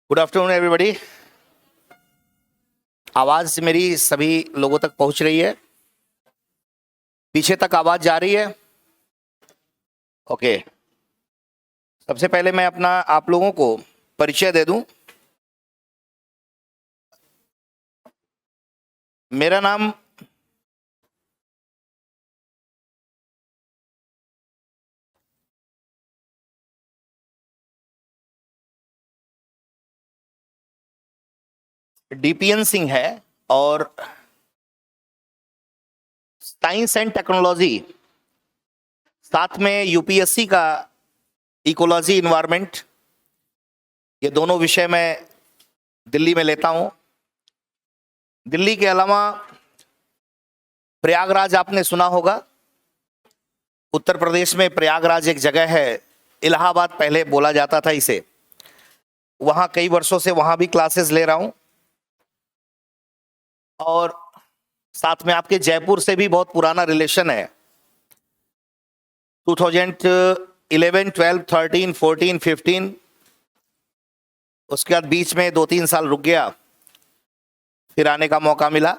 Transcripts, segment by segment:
Good afternoon everybody. आवाज मेरी सभी लोगों तक पहुंच रही है? पीछे तक आवाज जा रही है? ओके। सबसे पहले मैं अपना आप लोगों को परिचय दे दूं। मेरा नाम डीपीएन सिंह है और साइंस एंड टेक्नोलॉजी, साथ में यूपीएससी का इकोलॉजी इन्वायरमेंट, ये दोनों विषय मैं दिल्ली में लेता हूं। दिल्ली के अलावा प्रयागराज आपने सुना होगा। उत्तर प्रदेश में प्रयागराज एक जगह है, इलाहाबाद पहले बोला जाता था इसे। वहां कई वर्षों से वहां भी क्लासेस ले रहा हूं और साथ में आपके जयपुर से भी बहुत पुराना रिलेशन है। 2011, 12, 13, 14, 15, उसके बाद बीच में 2-3 साल रुक गया, फिर आने का मौका मिला।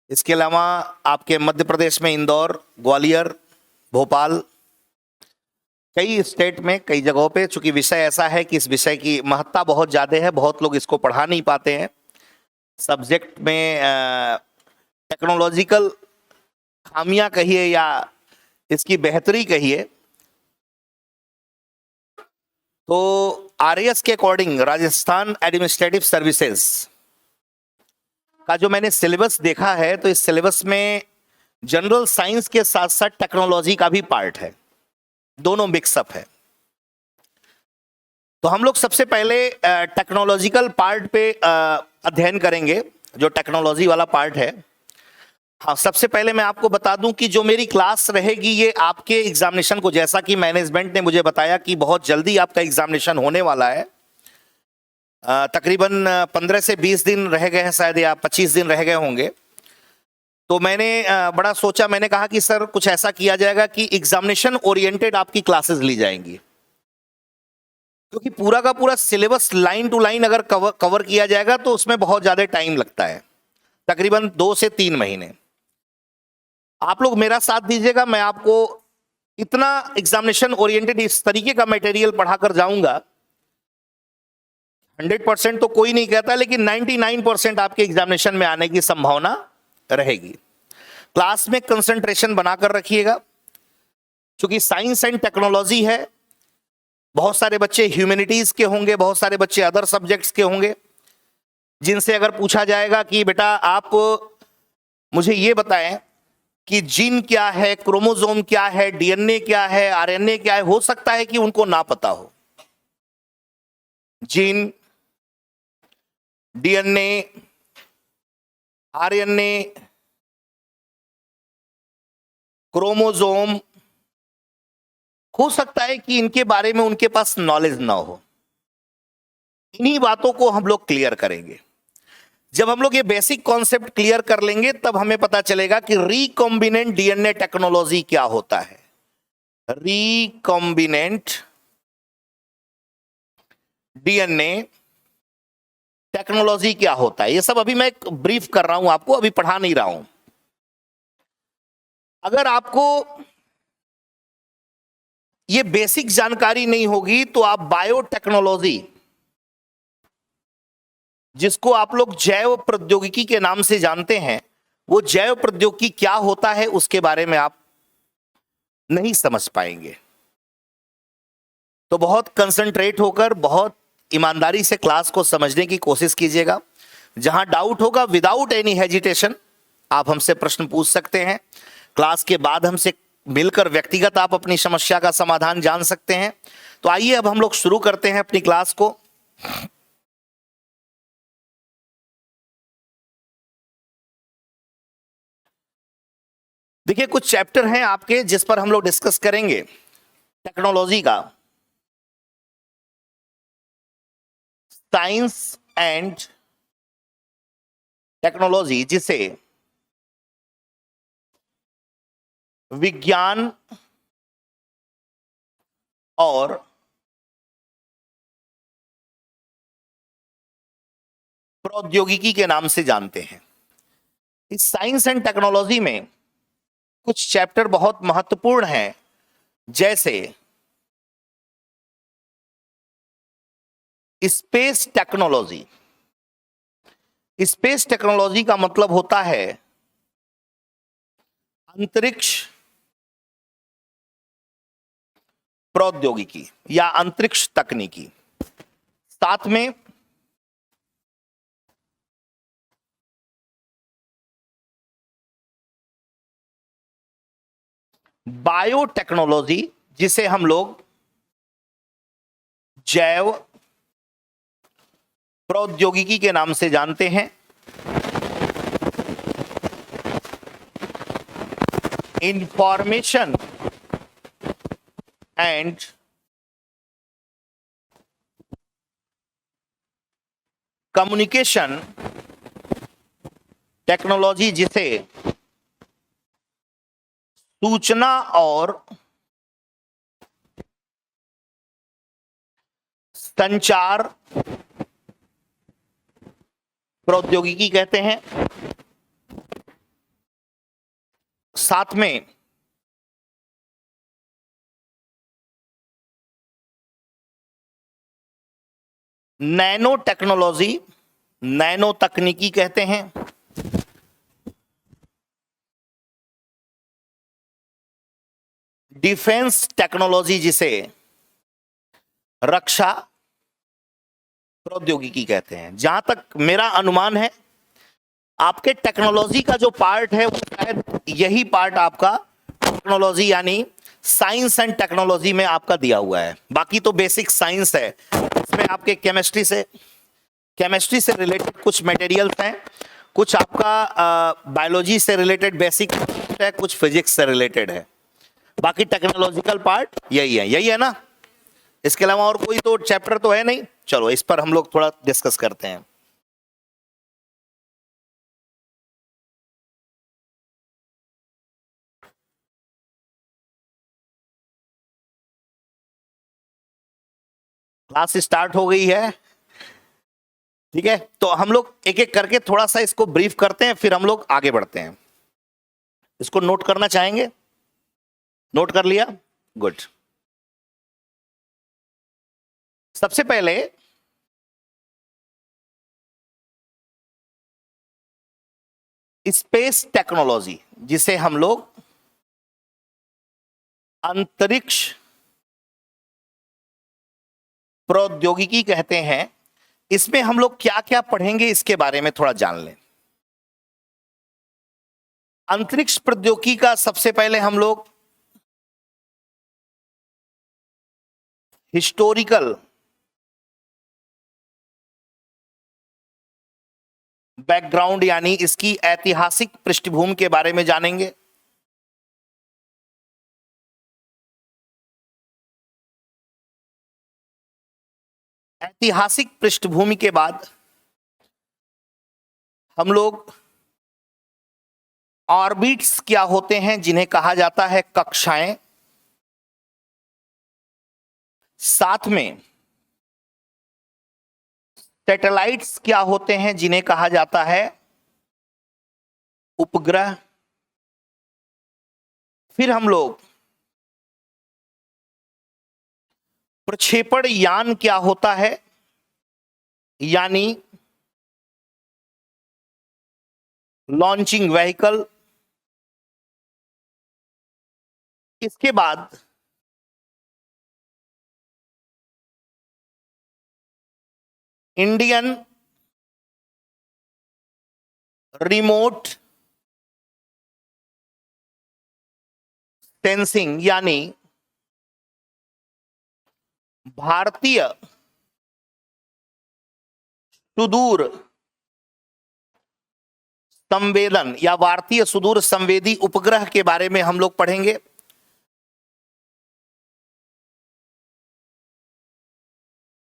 इसके अलावा आपके मध्य प्रदेश में इंदौर, ग्वालियर, भोपाल, कई स्टेट में कई जगहों पे, चूंकि विषय ऐसा है कि इस विषय की महत्ता बहुत ज्यादा है, बहुत लोग इसको पढ़ा नहीं पाते हैं। सब्जेक्ट में टेक्नोलॉजिकल खामियां कहिए या इसकी बेहतरी कहिए, तो आरएएस के अकॉर्डिंग राजस्थान एडमिनिस्ट्रेटिव सर्विसेज का जो मैंने सिलेबस देखा है, तो इस सिलेबस में जनरल साइंस के साथ साथ टेक्नोलॉजी का भी पार्ट है, दोनों मिक्सअप है। तो हम लोग सबसे पहले टेक्नोलॉजिकल पार्ट पे अध्ययन करेंगे, जो टेक्नोलॉजी वाला पार्ट है। हाँ, सबसे पहले मैं आपको बता दूं कि जो मेरी क्लास रहेगी ये आपके एग्जामिनेशन को, जैसा कि मैनेजमेंट ने मुझे बताया कि बहुत जल्दी आपका एग्जामिनेशन होने वाला है, तकरीबन 15 से 20 दिन रह गए हैं शायद, या 25 दिन रह गए होंगे। तो मैंने बड़ा सोचा, मैंने कहा कि सर कुछ ऐसा किया जाएगा कि एग्जामिनेशन ओरिएंटेड आपकी क्लासेस ली जाएंगी, क्योंकि पूरा का पूरा सिलेबस लाइन टू लाइन अगर कवर किया जाएगा तो उसमें बहुत ज्यादा टाइम लगता है, तकरीबन 2 से 3 महीने। आप लोग मेरा साथ दीजिएगा, मैं आपको इतना एग्जामिनेशन ओरिएंटेड इस तरीके का मटेरियल पढ़ाकर जाऊंगा। 100% तो कोई नहीं कहता, लेकिन 99% आपके एग्जामिनेशन में आने की संभावना रहेगी। क्लास में कंसंट्रेशन बनाकर रखिएगा, क्योंकि साइंस एंड टेक्नोलॉजी है। बहुत सारे बच्चे ह्यूमैनिटीज के होंगे, बहुत सारे बच्चे अदर सब्जेक्ट्स के होंगे, जिनसे अगर पूछा जाएगा कि बेटा आप मुझे ये बताएं कि जीन क्या है, क्रोमोसोम क्या है, डीएनए क्या है, आरएनए क्या है, हो सकता है कि उनको ना पता हो। जीन, डीएनए, आरएनए, क्रोमोसोम, हो सकता है कि इनके बारे में उनके पास नॉलेज ना हो। इन्हीं बातों को हम लोग क्लियर करेंगे। जब हम लोग ये बेसिक कॉन्सेप्ट क्लियर कर लेंगे, तब हमें पता चलेगा कि रिकॉम्बिनेंट डीएनए टेक्नोलॉजी क्या होता है। रिकॉम्बिनेंट डीएनए टेक्नोलॉजी क्या होता है, ये सब अभी मैं ब्रीफ कर रहा हूं आपको, अभी पढ़ा नहीं रहा हूं। अगर आपको ये बेसिक जानकारी नहीं होगी तो आप बायोटेक्नोलॉजी, जिसको आप लोग जैव प्रौद्योगिकी के नाम से जानते हैं, वो जैव प्रौद्योगिकी क्या होता है उसके बारे में आप नहीं समझ पाएंगे। तो बहुत कंसंट्रेट होकर, बहुत ईमानदारी से क्लास को समझने की कोशिश कीजिएगा। जहां डाउट होगा, विदाउट एनी हेजिटेशन आप हमसे प्रश्न पूछ सकते हैं। क्लास के बाद हमसे मिलकर व्यक्तिगत आप अपनी समस्या का समाधान जान सकते हैं। तो आइए अब हम लोग शुरू करते हैं अपनी क्लास को। देखिए, कुछ चैप्टर हैं आपके जिस पर हम लोग डिस्कस करेंगे टेक्नोलॉजी का। साइंस एंड टेक्नोलॉजी, जिसे विज्ञान और प्रौद्योगिकी के नाम से जानते हैं। इस साइंस एंड टेक्नोलॉजी में कुछ चैप्टर बहुत महत्वपूर्ण हैं, जैसे स्पेस टेक्नोलॉजी। स्पेस टेक्नोलॉजी का मतलब होता है अंतरिक्ष प्रौद्योगिकी या अंतरिक्ष तकनीकी। साथ में बायोटेक्नोलॉजी, जिसे हम लोग जैव प्रौद्योगिकी के नाम से जानते हैं। इंफॉर्मेशन एंड कम्युनिकेशन टेक्नोलॉजी, जिसे सूचना और संचार प्रौद्योगिकी कहते हैं। साथ में नैनो टेक्नोलॉजी, नैनो तकनीकी कहते हैं। डिफेंस टेक्नोलॉजी, जिसे रक्षा प्रौद्योगिकी कहते हैं। जहां तक मेरा अनुमान है, आपके टेक्नोलॉजी का जो पार्ट है वो शायद यही पार्ट आपका टेक्नोलॉजी यानी साइंस एंड टेक्नोलॉजी में आपका दिया हुआ है। बाकी तो बेसिक साइंस है, इसमें आपके केमिस्ट्री से रिलेटेड कुछ मटेरियल्स हैं, कुछ आपका बायोलॉजी से रिलेटेड बेसिक है, कुछ फिजिक्स से रिलेटेड है। बाकी टेक्नोलॉजिकल पार्ट यही है ना। इसके अलावा और कोई तो चैप्टर तो है नहीं। चलो इस पर हम लोग थोड़ा डिस्कस करते हैं। क्लास स्टार्ट हो गई है, ठीक है। तो हम लोग एक एक करके थोड़ा सा इसको ब्रीफ करते हैं, फिर हम लोग आगे बढ़ते हैं। इसको नोट करना चाहेंगे? नोट कर लिया? गुड। सबसे पहले स्पेस टेक्नोलॉजी, जिसे हम लोग अंतरिक्ष प्रौद्योगिकी कहते हैं, इसमें हम लोग क्या क्या पढ़ेंगे इसके बारे में थोड़ा जान लें। अंतरिक्ष प्रौद्योगिकी का सबसे पहले हम लोग हिस्टोरिकल बैकग्राउंड यानी इसकी ऐतिहासिक पृष्ठभूमि के बारे में जानेंगे। ऐतिहासिक पृष्ठभूमि के बाद हम लोग ऑर्बिट्स क्या होते हैं, जिन्हें कहा जाता है कक्षाएं। साथ में सैटेलाइट्स क्या होते हैं, जिन्हें कहा जाता है उपग्रह। फिर हम लोग प्रक्षेपण यान क्या होता है, यानी लॉन्चिंग व्हीकल। इसके बाद इंडियन रिमोट सेंसिंग यानी भारतीय सुदूर संवेदन या भारतीय सुदूर संवेदी उपग्रह के बारे में हम लोग पढ़ेंगे।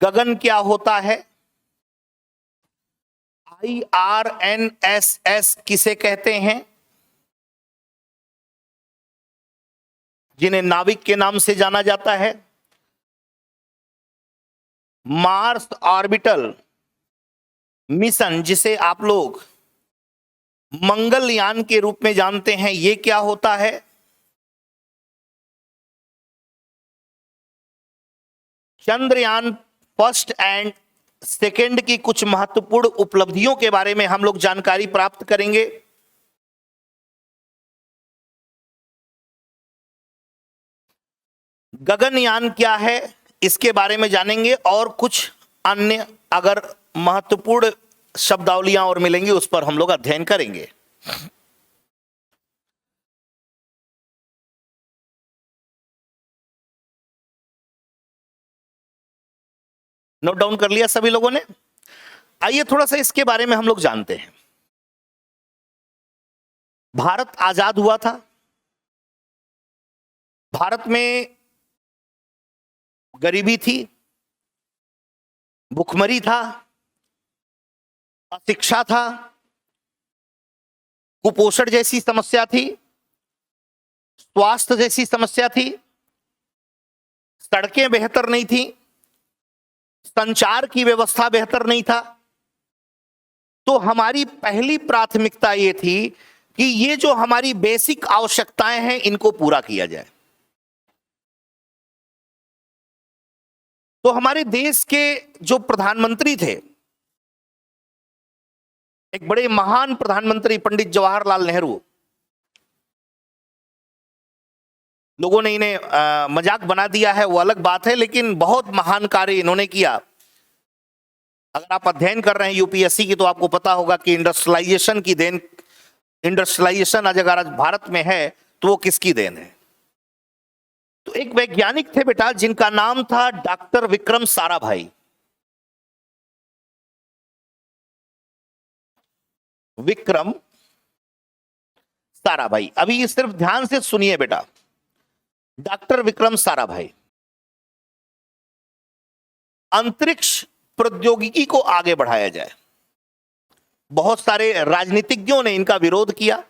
गगन क्या होता है, IRNSS किसे कहते हैं, जिन्हें नाविक के नाम से जाना जाता है। मार्स ऑर्बिटल मिशन, जिसे आप लोग मंगलयान के रूप में जानते हैं, ये क्या होता है? चंद्रयान फर्स्ट एंड सेकेंड की कुछ महत्वपूर्ण उपलब्धियों के बारे में हम लोग जानकारी प्राप्त करेंगे। गगनयान क्या है इसके बारे में जानेंगे, और कुछ अन्य अगर महत्वपूर्ण शब्दावलियां और मिलेंगी उस पर हम लोग अध्ययन करेंगे। नोट डाउन कर लिया सभी लोगों ने? आइए थोड़ा सा इसके बारे में हम लोग जानते हैं। भारत आजाद हुआ था। भारत में गरीबी थी, भुखमरी था, अशिक्षा था, कुपोषण जैसी समस्या थी, स्वास्थ्य जैसी समस्या थी, सड़कें बेहतर नहीं थी, संचार की व्यवस्था बेहतर नहीं था। तो हमारी पहली प्राथमिकता ये थी कि ये जो हमारी बेसिक आवश्यकताएं हैं इनको पूरा किया जाए। तो हमारे देश के जो प्रधानमंत्री थे, एक बड़े महान प्रधानमंत्री पंडित जवाहरलाल नेहरू, लोगों ने इन्हें मजाक बना दिया है वो अलग बात है, लेकिन बहुत महान कार्य इन्होंने किया। अगर आप अध्ययन कर रहे हैं यूपीएससी की तो आपको पता होगा कि इंडस्ट्रियलाइजेशन की देन, इंडस्ट्रियलाइजेशन आज अगर आज भारत में है तो वो किसकी देन है? तो एक वैज्ञानिक थे बेटा जिनका नाम था डॉक्टर विक्रम साराभाई। विक्रम साराभाई, अभी ये सिर्फ ध्यान से सुनिए बेटा। डॉक्टर विक्रम साराभाई अंतरिक्ष प्रौद्योगिकी को आगे बढ़ाया जाए। बहुत सारे राजनीतिज्ञों ने इनका विरोध किया,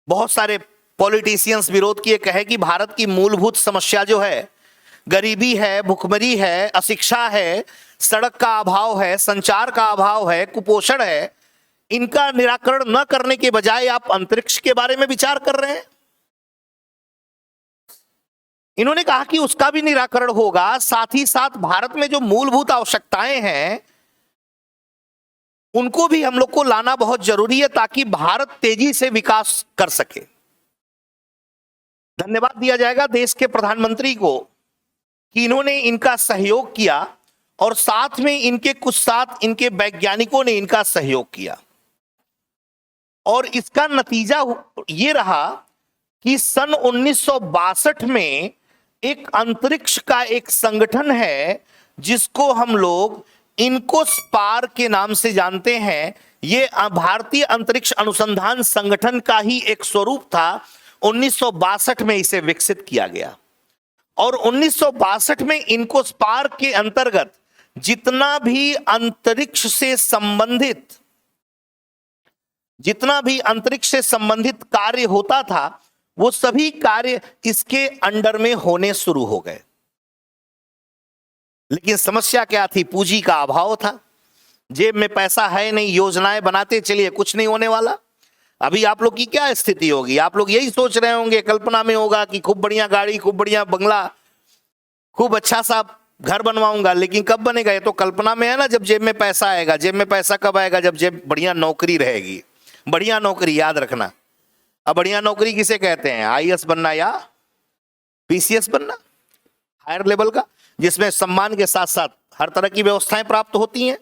बहुत सारे पॉलिटिशियंस विरोध किए, कहे कि भारत की मूलभूत समस्या जो है गरीबी है, भुखमरी है, अशिक्षा है, सड़क का अभाव है, संचार का अभाव है, कुपोषण है, इनका निराकरण न करने के बजाय आप अंतरिक्ष के बारे में विचार कर रहे हैं। इन्होंने कहा कि उसका भी निराकरण होगा, साथ ही साथ भारत में जो मूलभूत आवश्यकताएं हैं उनको भी हम लोग को लाना बहुत जरूरी है ताकि भारत तेजी से विकास कर सके। धन्यवाद दिया जाएगा देश के प्रधानमंत्री को कि इन्होंने इनका सहयोग किया और साथ में इनके कुछ साथ इनके वैज्ञानिकों ने इनका सहयोग किया, और इसका नतीजा ये रहा कि सन 1962 में एक अंतरिक्ष का एक संगठन है जिसको हम लोग इनकोस्पार के नाम से जानते हैं। ये भारतीय अंतरिक्ष अनुसंधान संगठन का ही एक स्वरूप था। 1962 में इसे विकसित किया गया और 1962 में इनकोस्पार के अंतर्गत जितना भी अंतरिक्ष से संबंधित कार्य होता था वो सभी कार्य इसके अंडर में होने शुरू हो गए। लेकिन समस्या क्या थी? पूंजी का अभाव था, जेब में पैसा है नहीं, योजनाएं बनाते चलिए कुछ नहीं होने वाला। अभी आप लोग की क्या स्थिति होगी? आप लोग यही सोच रहे होंगे, कल्पना में होगा कि खूब बढ़िया गाड़ी, खूब बढ़िया बंगला, खूब अच्छा सा घर बनवाऊंगा, लेकिन कब बनेगा? ये तो कल्पना में है ना, जब जेब में पैसा आएगा। जेब में पैसा कब आएगा? जब जेब बढ़िया नौकरी रहेगी। बढ़िया नौकरी याद रखना। अब बढ़िया नौकरी किसे कहते हैं? आईएएस बनना या पीसीएस बनना, हायर लेवल का, जिसमें सम्मान के साथ साथ हर तरह की व्यवस्थाएं प्राप्त होती हैं।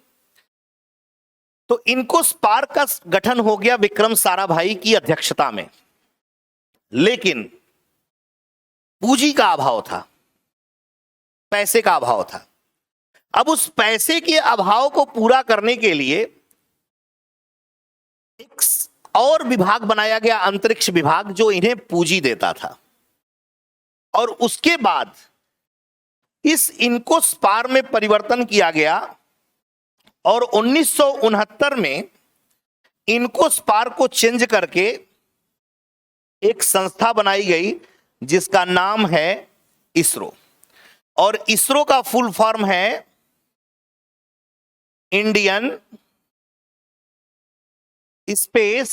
तो इनकोस्पार का गठन हो गया विक्रम साराभाई की अध्यक्षता में, लेकिन पूंजी का अभाव था, पैसे का अभाव था। अब उस पैसे के अभाव को पूरा करने के लिए एक और विभाग बनाया गया, अंतरिक्ष विभाग, जो इन्हें पूंजी देता था। और उसके बाद इस इनकोस्पार में परिवर्तन किया गया और 1969 में इनकोस्पार को चेंज करके एक संस्था बनाई गई जिसका नाम है इसरो। और इसरो का फुल फॉर्म है इंडियन स्पेस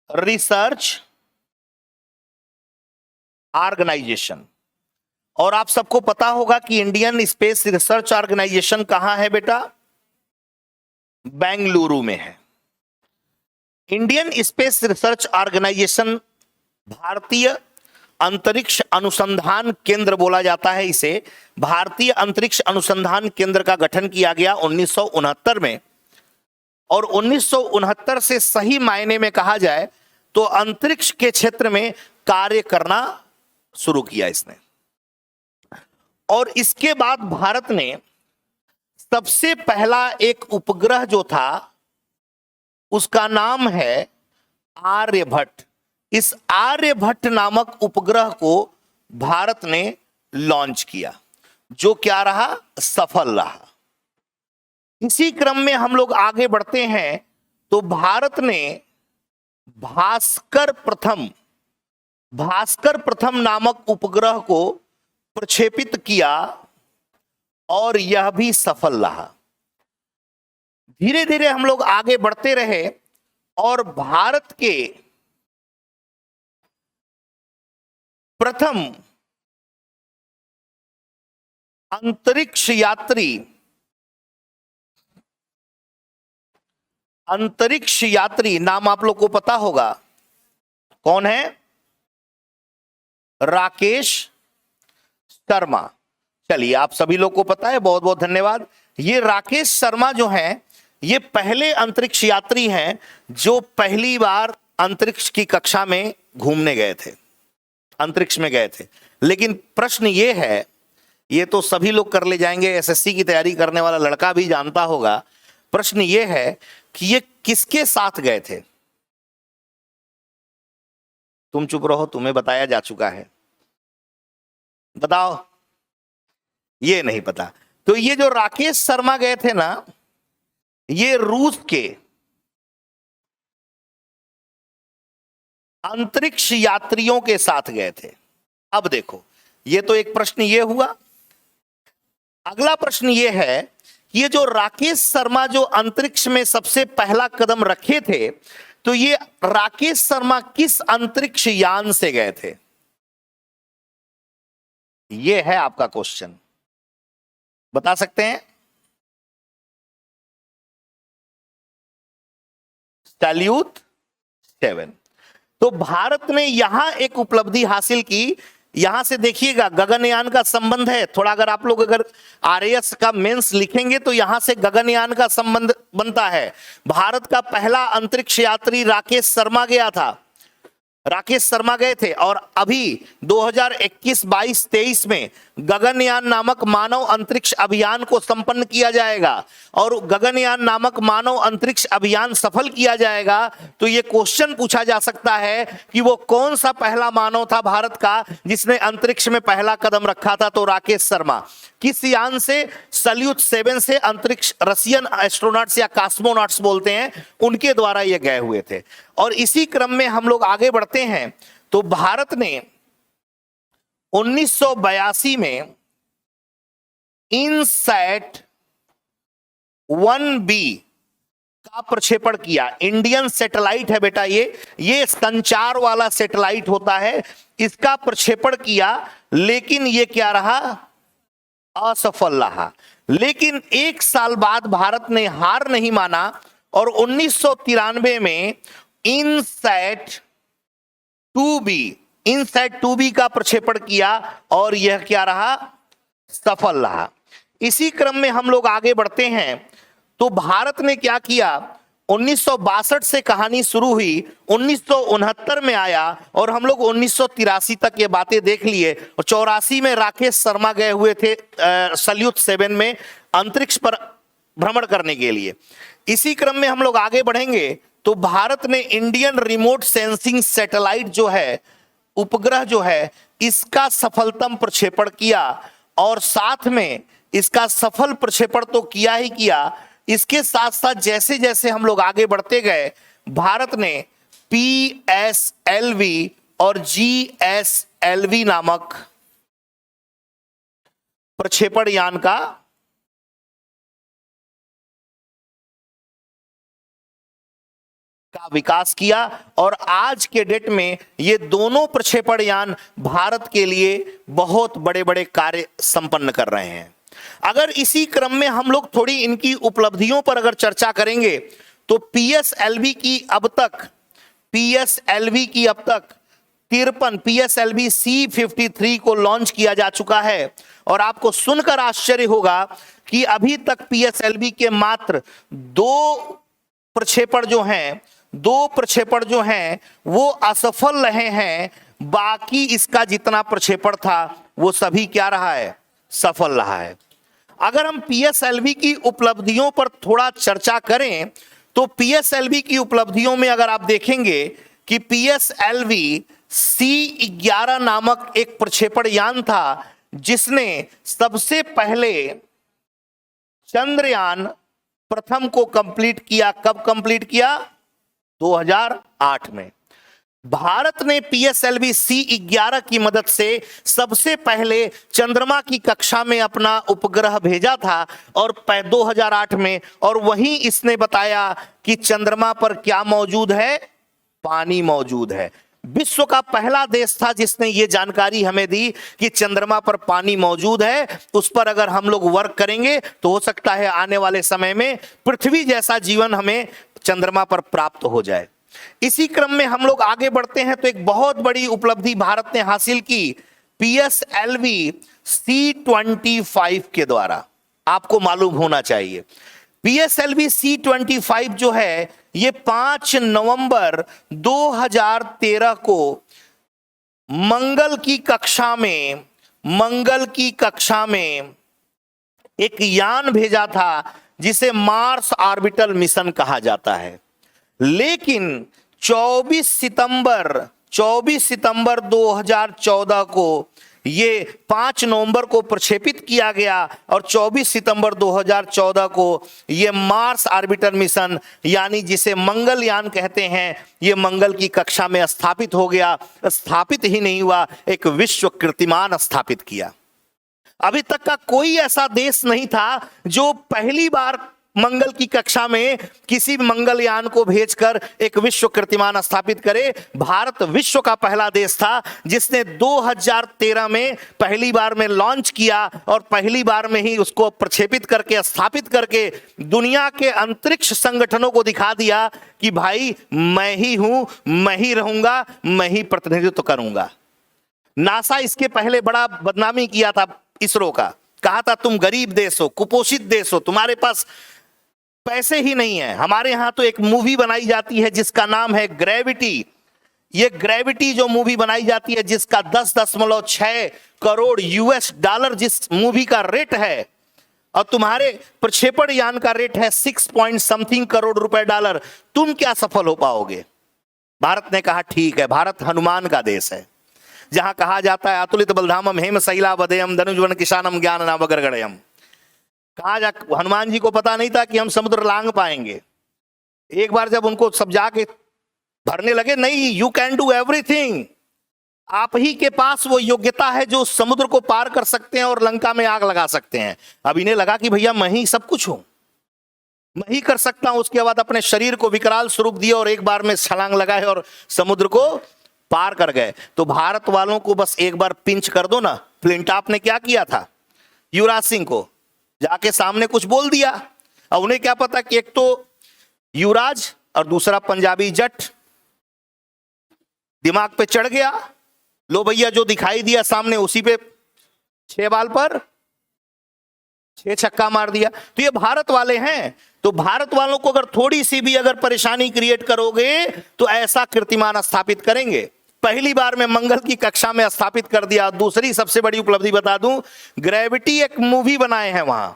रिसर्च ऑर्गेनाइजेशन। और आप सबको पता होगा कि इंडियन स्पेस रिसर्च ऑर्गेनाइजेशन कहां है बेटा? बेंगलुरु में है। इंडियन स्पेस रिसर्च ऑर्गेनाइजेशन भारतीय अंतरिक्ष अनुसंधान केंद्र बोला जाता है इसे। भारतीय अंतरिक्ष अनुसंधान केंद्र का गठन किया गया 1969 में, और 1969 से सही मायने में कहा जाए तो अंतरिक्ष के क्षेत्र में कार्य करना शुरू किया इसने। और इसके बाद भारत ने सबसे पहला एक उपग्रह जो था उसका नाम है आर्यभट्ट। इस आर्यभट्ट नामक उपग्रह को भारत ने लॉन्च किया, जो क्या रहा? सफल रहा। इसी क्रम में हम लोग आगे बढ़ते हैं तो भारत ने भास्कर प्रथम नामक उपग्रह को प्रक्षेपित किया, और यह भी सफल रहा। धीरे धीरे हम लोग आगे बढ़ते रहे और भारत के प्रथम अंतरिक्ष यात्री नाम आप लोग को पता होगा कौन है? राकेश शर्मा। चलिए, आप सभी लोग को पता है, बहुत बहुत धन्यवाद। ये राकेश शर्मा जो हैं, ये पहले अंतरिक्ष यात्री हैं जो पहली बार अंतरिक्ष की कक्षा में घूमने गए थे, अंतरिक्ष में गए थे। लेकिन प्रश्न ये है, ये तो सभी लोग कर ले जाएंगे, एसएससी की तैयारी करने वाला लड़का भी जानता होगा। प्रश्न ये है कि ये किसके साथ गए थे? तुम चुप रहो, तुम्हें बताया जा चुका है, बताओ। ये नहीं पता। तो ये जो राकेश शर्मा गए थे ना, ये रूस के अंतरिक्ष यात्रियों के साथ गए थे। अब देखो, ये तो एक प्रश्न ये हुआ। अगला प्रश्न ये है कि ये जो राकेश शर्मा जो अंतरिक्ष में सबसे पहला कदम रखे थे, तो ये राकेश शर्मा किस अंतरिक्ष यान से गए थे? ये है आपका क्वेश्चन, बता सकते हैं? सैल्यूट 7। तो भारत ने यहां एक उपलब्धि हासिल की। यहां से देखिएगा, गगनयान का संबंध है थोड़ा। अगर आप लोग अगर आरएएस का मेंस लिखेंगे तो यहां से गगनयान का संबंध बनता है। भारत का पहला अंतरिक्ष यात्री राकेश शर्मा गया था, राकेश शर्मा गए थे। और अभी 2021, 22, 23 में गगनयान नामक मानव अंतरिक्ष अभियान को संपन्न किया जाएगा। और गगनयान नामक मानव अंतरिक्ष अभियान सफल किया जाएगा तो यह क्वेश्चन पूछा जा सकता है कि वो कौन सा पहला मानव था भारत का जिसने अंतरिक्ष में पहला कदम रखा था? तो राकेश शर्मा। किस यान से? सैल्यूट 7 से। अंतरिक्ष रशियन एस्ट्रोनॉट्स या कॉस्मोनॉट्स बोलते हैं, उनके द्वारा ये गए हुए थे। और इसी क्रम में हम लोग आगे बढ़ते हैं तो भारत ने 1982 में इनसैट 1B का प्रक्षेपण किया। इंडियन सैटेलाइट है बेटा, ये संचार वाला सैटेलाइट होता है, इसका प्रक्षेपण किया। लेकिन ये क्या रहा? असफल रहा। लेकिन एक साल बाद भारत ने हार नहीं माना और 1993 में इनसैट 2B का प्रक्षेपण किया, और यह क्या रहा? सफल रहा। इसी क्रम में हम लोग आगे बढ़ते हैं तो भारत ने क्या किया? 1962 से कहानी शुरू हुई, 1969 में आया और हम लोग 1983 तक ये बातें देख लिए। और 84 में राकेश शर्मा गए हुए थे सैल्यूट 7 में अंतरिक्ष पर भ्रमण करने के लिए। इसी क्रम में हम लोग आगे बढ़ेंगे तो भारत ने इंडियन रिमोट सेंसिंग सैटेलाइट जो है, उपग्रह जो है, इसका सफलतम प्रक्षेपण किया। और साथ में इसका सफल प्रक्षेपण तो किया ही किया, इसके साथ साथ जैसे जैसे हम लोग आगे बढ़ते गए, भारत ने PSLV और GSLV नामक प्रक्षेपण यान का का विकास किया और आज के डेट में ये दोनों प्रक्षेपण यान भारत के लिए बहुत बड़े बड़े कार्य संपन्न कर रहे हैं। अगर इसी क्रम में हम लोग थोड़ी इनकी उपलब्धियों पर अगर चर्चा करेंगे तो पीएसएलवी की अब तक 53 पीएसएलवी C-53 को लॉन्च किया जा चुका है और आपको सुनकर आश्चर्य होगा कि अभी तक पीएसएलवी के मात्र दो प्रक्षेपण जो हैं वो असफल रहे हैं। बाकी इसका जितना प्रक्षेपण था वो सभी क्या रहा है, सफल रहा है। अगर हम पीएसएलवी की उपलब्धियों पर थोड़ा चर्चा करें तो पीएसएलवी की उपलब्धियों में अगर आप देखेंगे कि पीएसएलवी C-11 नामक एक प्रक्षेपण यान था जिसने सबसे पहले चंद्रयान प्रथम को कंप्लीट किया। कब कंप्लीट किया? 2008 में। भारत ने पीएसएलवी C-11 की मदद से सबसे पहले चंद्रमा की कक्षा में अपना उपग्रह भेजा था और 2008 में, और वहीं इसने बताया कि चंद्रमा पर क्या मौजूद है, पानी मौजूद है। विश्व का पहला देश था जिसने ये जानकारी हमें दी कि चंद्रमा पर पानी मौजूद है। उस पर अगर हम लोग वर्क करेंगे तो हो सकता है आने वाले समय में पृथ्वी जैसा जीवन हमें चंद्रमा पर प्राप्त हो जाए। इसी क्रम में हम लोग आगे बढ़ते हैं तो एक बहुत बड़ी उपलब्धि भारत ने हासिल की पीएसएलवी C-25 के द्वारा। आपको मालूम होना चाहिए पीएसएलवी C-25 जो है ये 5 नवंबर 2013 को मंगल की कक्षा में एक यान भेजा था जिसे मार्स ऑर्बिटल मिशन कहा जाता है। लेकिन 24 सितंबर 2014 को ये 5 नवंबर को प्रक्षेपित किया गया और 24 सितंबर 2014 को ये मार्स ऑर्बिटर मिशन यानी जिसे मंगलयान कहते हैं ये मंगल की कक्षा में स्थापित हो गया। स्थापित ही नहीं हुआ, एक विश्व कीर्तिमान स्थापित किया। अभी तक का कोई ऐसा देश नहीं था जो पहली बार मंगल की कक्षा में किसी मंगलयान को भेजकर एक विश्व कीर्तिमान स्थापित करे। भारत विश्व का पहला देश था जिसने 2013 में पहली बार में लॉन्च किया और पहली बार में ही उसको प्रक्षेपित करके स्थापित करके दुनिया के अंतरिक्ष संगठनों को दिखा दिया कि भाई मैं ही हूं, मैं ही रहूंगा, मैं ही प्रतिनिधित्व करूंगा। नासा इसके पहले बड़ा बदनामी किया था इसरो का, कहा था तुम गरीब देश हो, कुपोषित देश हो, तुम्हारे पास पैसे ही नहीं है। हमारे यहां तो एक मूवी बनाई जाती है जिसका नाम है ग्रेविटी। ये ग्रेविटी जो मूवी बनाई जाती है जिसका 10.6 करोड़ यूएस डॉलर जिस मूवी का रेट है और तुम्हारे प्रक्षेपण यान का रेट है 6 पॉइंट समथिंग करोड़ रुपए डॉलर, तुम क्या सफल हो पाओगे? भारत ने कहा ठीक है, भारत हनुमान का देश है जहां कहा जाता है अतुलित बलधामम हेम शैला वदयम धनुजवन किशानम ज्ञान नावगरगणयम। कहा जा हनुमान जी को पता नहीं था कि हम समुद्र लांग पाएंगे। एक बार जब उनको सब जाके भरने लगे, नहीं, यू कैन डू एवरीथिंग, आप ही के पास वो योग्यता है जो समुद्र को पार कर सकते हैं और लंका में आग लगा सकते हैं। अब इन्हें लगा कि भैया मैं ही सब कुछ हूं, मैं ही कर सकता हूं। उसके बाद अपने शरीर को विकराल स्वरूप दिया और एक बार में छलांग लगाए और समुद्र को पार कर गए। तो भारत वालों को बस एक बार पिंच कर दो ना। फ्लिंटॉफ ने क्या किया था, युवराज सिंह को जाके सामने कुछ बोल दिया। अब उन्हें क्या पता कि एक तो युवराज और दूसरा पंजाबी जट दिमाग पे चढ़ गया। लो भैया जो दिखाई दिया सामने उसी पे 6 बाल पर 6 छक्का मार दिया। तो ये भारत वाले हैं। तो भारत वालों को अगर थोड़ी सी भी अगर परेशानी क्रिएट करोगे तो ऐसा कीर्तिमान स्थापित करेंगे। पहली बार में मंगल की कक्षा में स्थापित कर दिया। दूसरी सबसे बड़ी उपलब्धि बता दूं, ग्रेविटी एक मूवी बनाए हैं वहां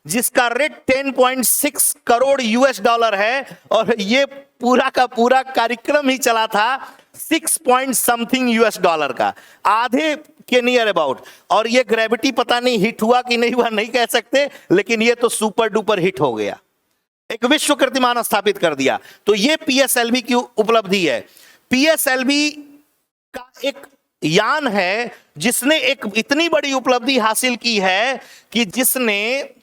जिसका रेट 10.6 करोड़ यूएस डॉलर है और ये पूरा का पूरा कार्यक्रम ही चला था 6 पॉइंट समथिंग यूएस डॉलर का, आधे के नियर अबाउट। और ये ग्रेविटी पता नहीं हिट हुआ कि नहीं हुआ नहीं कह सकते, लेकिन ये तो सुपर डुपर हिट हो गया, एक विश्व कीर्तिमान स्थापित कर दिया। तो ये पीएसएलवी की उपलब्धि है। पीएसएलवी का एक यान है जिसने एक इतनी बड़ी उपलब्धि हासिल की है कि जिसने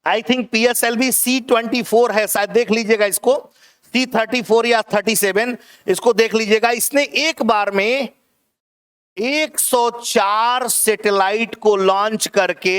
आई थिंक पीएसएलवी C-24 है, शायद देख लीजिएगा इसको, C-34 या 37, इसको देख लीजिएगा। इसने एक बार में 104 सैटेलाइट को लॉन्च करके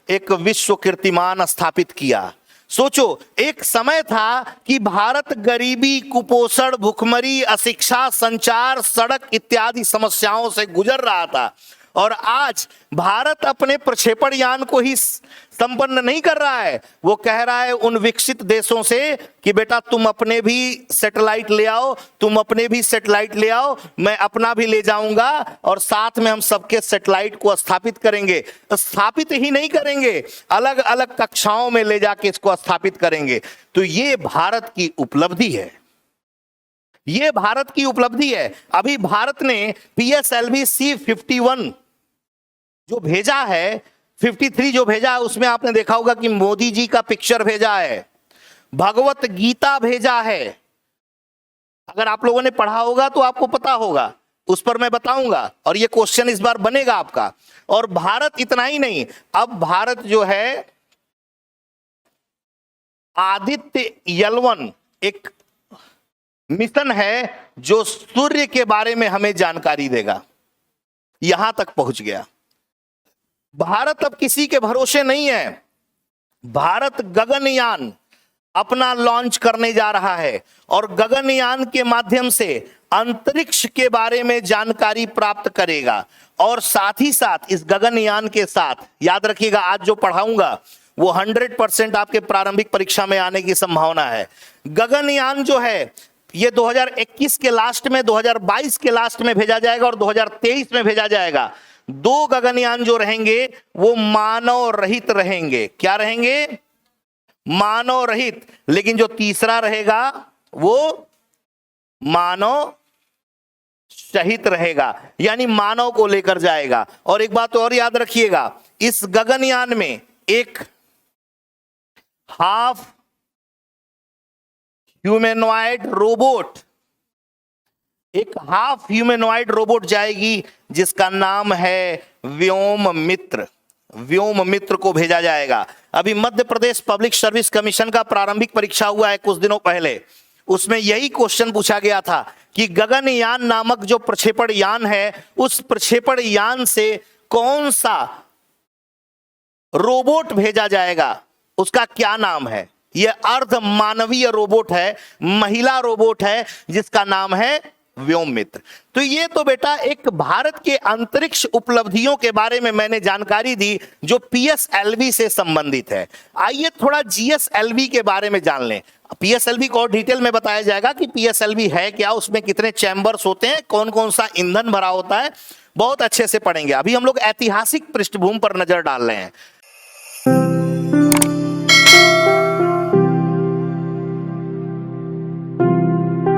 एक विश्व कीर्तिमान स्थापित किया। सोचो, एक समय था कि भारत गरीबी, कुपोषण, भुखमरी, अशिक्षा, संचार, सड़क इत्यादि समस्याओं से गुजर रहा था, और आज भारत अपने प्रक्षेपण यान को ही संपन्न नहीं कर रहा है। वो कह रहा है उन विकसित देशों से कि बेटा तुम अपने भी सैटेलाइट ले आओ, तुम अपने भी सैटेलाइट ले आओ, मैं अपना भी ले जाऊंगा, और साथ में हम सबके सैटेलाइट को स्थापित करेंगे। स्थापित ही नहीं करेंगे, अलग अलग कक्षाओं में ले जाके इसको स्थापित करेंगे। तो ये भारत की उपलब्धि है, ये भारत की उपलब्धि है। अभी भारत ने PSLV C-51 जो भेजा है, 53 जो भेजा है, उसमें आपने देखा होगा कि मोदी जी का पिक्चर भेजा है, भगवत गीता भेजा है। अगर आप लोगों ने पढ़ा होगा तो आपको पता होगा, उस पर मैं बताऊंगा, और ये क्वेश्चन इस बार बनेगा आपका। और भारत इतना ही नहीं, अब भारत जो है आदित्य L1 एक मिशन है जो सूर्य के बारे में हमें जानकारी देगा, यहां तक पहुंच गया। भारत अब किसी के भरोसे नहीं है। भारत गगनयान अपना लॉन्च करने जा रहा है, और गगनयान के माध्यम से अंतरिक्ष के बारे में जानकारी प्राप्त करेगा। और साथ ही साथ इस गगनयान के साथ, याद रखिएगा, आज जो पढ़ाऊंगा वो 100% आपके प्रारंभिक परीक्षा में आने की संभावना है। गगनयान जो है ये 2021 के लास्ट में, 2022 के लास्ट में भेजा जाएगा, और 2023 में भेजा जाएगा। 2 गगनयान जो रहेंगे वो मानव रहित रहेंगे। क्या रहेंगे? मानव रहित। लेकिन जो तीसरा रहेगा वो मानव सहित रहेगा, यानी मानव को लेकर जाएगा। और एक बात और याद रखिएगा, इस गगनयान में एक हाफ ह्यूमैनॉइड रोबोट, एक हाफ ह्यूमैनॉइड रोबोट जाएगी, जिसका नाम है व्योम मित्र। व्योम मित्र को भेजा जाएगा। अभी Madhya Pradesh public service commission का प्रारंभिक परीक्षा हुआ है कुछ दिनों पहले, उसमें यही क्वेश्चन पूछा गया था कि गगनयान नामक जो प्रक्षेपण यान है, उस प्रक्षेपण यान से कौन सा रोबोट भेजा जाएगा, उसका क्या नाम है। यह अर्ध मानवीय रोबोट है, महिला रोबोट है, जिसका नाम है व्योम मित्र। तो ये तो बेटा एक भारत के अंतरिक्ष उपलब्धियों के बारे में मैंने जानकारी दी जो PSLV से संबंधित है। आइए थोड़ा GSLV के बारे में जान लें। PSLV को और डिटेल में बताया जाएगा कि PSLV है क्या, उसमें कितने चैम्बर्स होते हैं, कौन कौन सा ईंधन भरा होता है, बहुत अच्छे से पढ़ेंगे। अभी हम लोग ऐतिहासिक पृष्ठभूमि पर नजर डाल रहे हैं।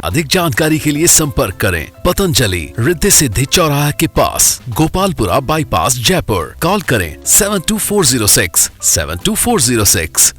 अधिक जानकारी के लिए संपर्क करें पतंजलि, रिद्धि सिद्धि चौराहा के पास, गोपालपुरा बाईपास, जयपुर। कॉल करें 72406 72406।